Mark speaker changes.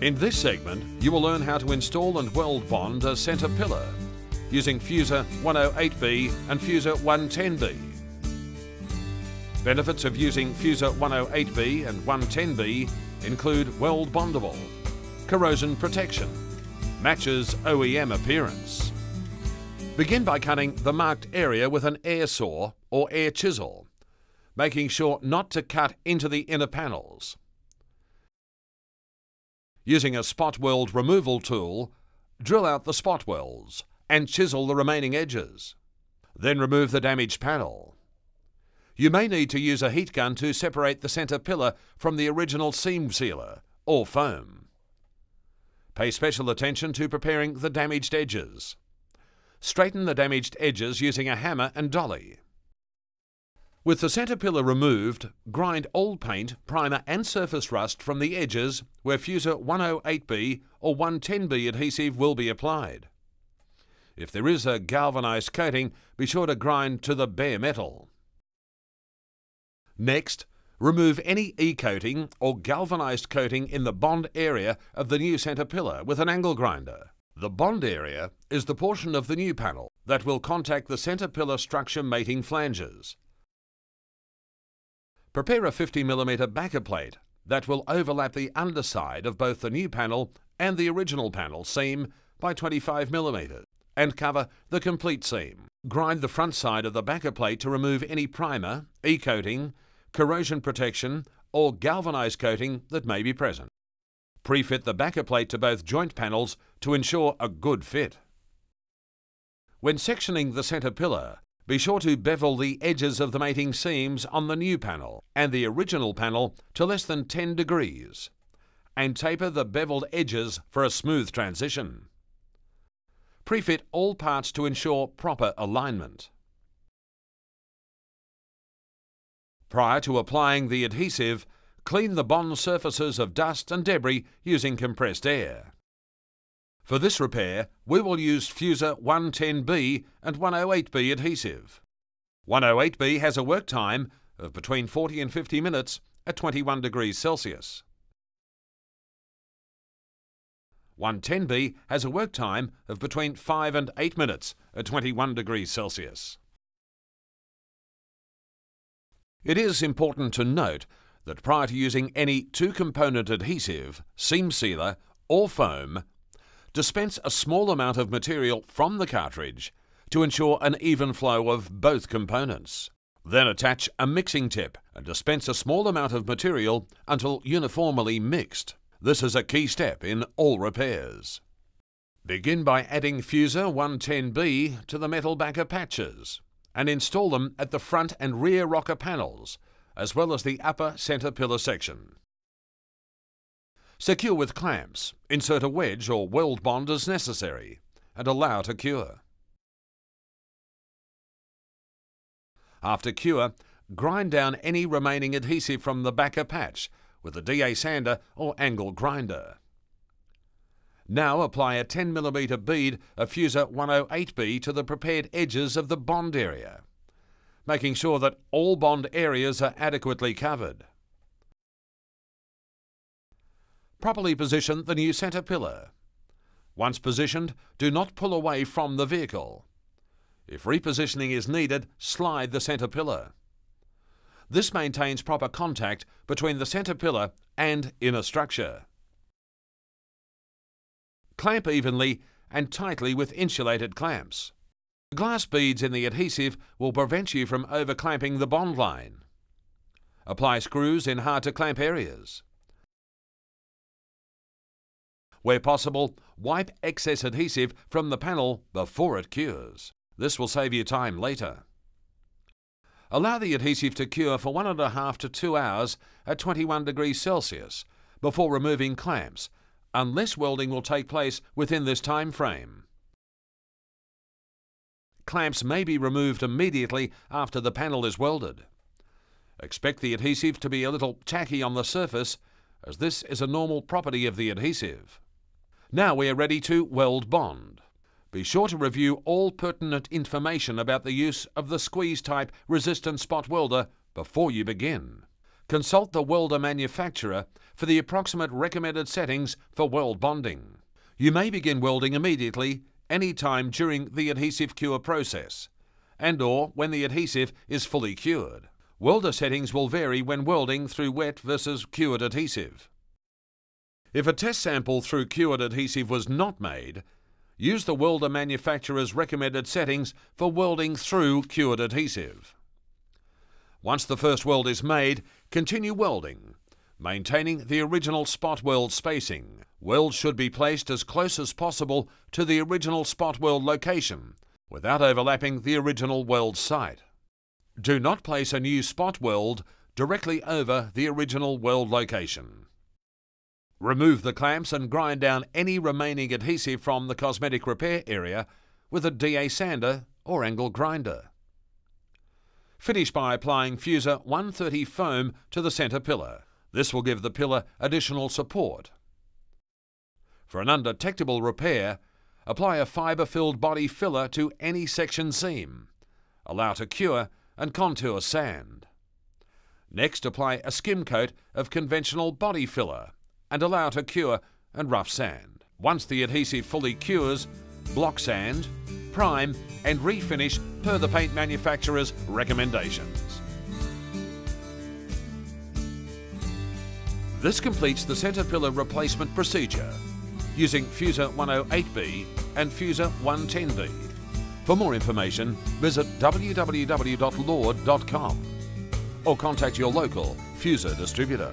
Speaker 1: In this segment, you will learn how to install and weld bond a centre pillar using Fusor 108B and Fusor 110B. Benefits of using Fusor 108B and 110B include weld bondable, corrosion protection, matches OEM appearance. Begin by cutting the marked area with an air saw or air chisel, making sure not to cut into the inner panels. Using a spot weld removal tool, drill out the spot welds and chisel the remaining edges. Then remove the damaged panel. You may need to use a heat gun to separate the centre pillar from the original seam sealer or foam. Pay special attention to preparing the damaged edges. Straighten the damaged edges using a hammer and dolly. With the centre pillar removed, grind old paint, primer and surface rust from the edges where Fusor 108B or 110B adhesive will be applied. If there is a galvanised coating, be sure to grind to the bare metal. Next, remove any e-coating or galvanised coating in the bond area of the new centre pillar with an angle grinder. The bond area is the portion of the new panel that will contact the centre pillar structure mating flanges. Prepare a 50mm backer plate that will overlap the underside of both the new panel and the original panel seam by 25mm and cover the complete seam. Grind the front side of the backer plate to remove any primer, e-coating, corrosion protection or galvanised coating that may be present. Pre-fit the backer plate to both joint panels to ensure a good fit. When sectioning the centre pillar, be sure to bevel the edges of the mating seams on the new panel and the original panel to less than 10 degrees and taper the beveled edges for a smooth transition. Pre-fit all parts to ensure proper alignment. Prior to applying the adhesive, clean the bond surfaces of dust and debris using compressed air. For this repair, we will use Fusor 110B and 108B adhesive. 108B has a work time of between 40 and 50 minutes at 21 degrees Celsius. 110B has a work time of between 5 and 8 minutes at 21 degrees Celsius. It is important to note that prior to using any two-component adhesive, seam sealer or foam, dispense a small amount of material from the cartridge to ensure an even flow of both components. Then attach a mixing tip and dispense a small amount of material until uniformly mixed. This is a key step in all repairs. Begin by adding Fusor 110B to the metal backer patches and install them at the front and rear rocker panels, as well as the upper centre pillar section. Secure with clamps, insert a wedge or weld bond as necessary, and allow to cure. After cure, grind down any remaining adhesive from the backer patch with a DA sander or angle grinder. Now apply a 10mm bead of Fusor 108B to the prepared edges of the bond area, making sure that all bond areas are adequately covered. Properly position the new centre pillar. Once positioned, do not pull away from the vehicle. If repositioning is needed, slide the centre pillar. This maintains proper contact between the centre pillar and inner structure. Clamp evenly and tightly with insulated clamps. The glass beads in the adhesive will prevent you from over-clamping the bond line. Apply screws in hard-to-clamp areas. Where possible, wipe excess adhesive from the panel before it cures. This will save you time later. Allow the adhesive to cure for 1.5 to 2 hours at 21 degrees Celsius before removing clamps, unless welding will take place within this time frame. Clamps may be removed immediately after the panel is welded. Expect the adhesive to be a little tacky on the surface, as this is a normal property of the adhesive. Now we are ready to weld bond. Be sure to review all pertinent information about the use of the squeeze-type resistant spot welder before you begin. Consult the welder manufacturer for the approximate recommended settings for weld bonding. You may begin welding immediately, anytime during the adhesive cure process, and/or when the adhesive is fully cured. Welder settings will vary when welding through wet versus cured adhesive. If a test sample through cured adhesive was not made, use the welder manufacturer's recommended settings for welding through cured adhesive. Once the first weld is made, continue welding, maintaining the original spot weld spacing. Welds should be placed as close as possible to the original spot weld location, without overlapping the original weld site. Do not place a new spot weld directly over the original weld location. Remove the clamps and grind down any remaining adhesive from the cosmetic repair area with a DA sander or angle grinder. Finish by applying Fusor 130 foam to the centre pillar. This will give the pillar additional support. For an undetectable repair, apply a fibre-filled body filler to any section seam. Allow to cure and contour sand. Next, apply a skim coat of conventional body filler and allow to cure and rough sand. Once the adhesive fully cures, block sand, prime and refinish per the paint manufacturer's recommendations. This completes the centre pillar replacement procedure using Fusor 108B and Fusor 110B. For more information, visit www.lord.com or contact your local Fusor distributor.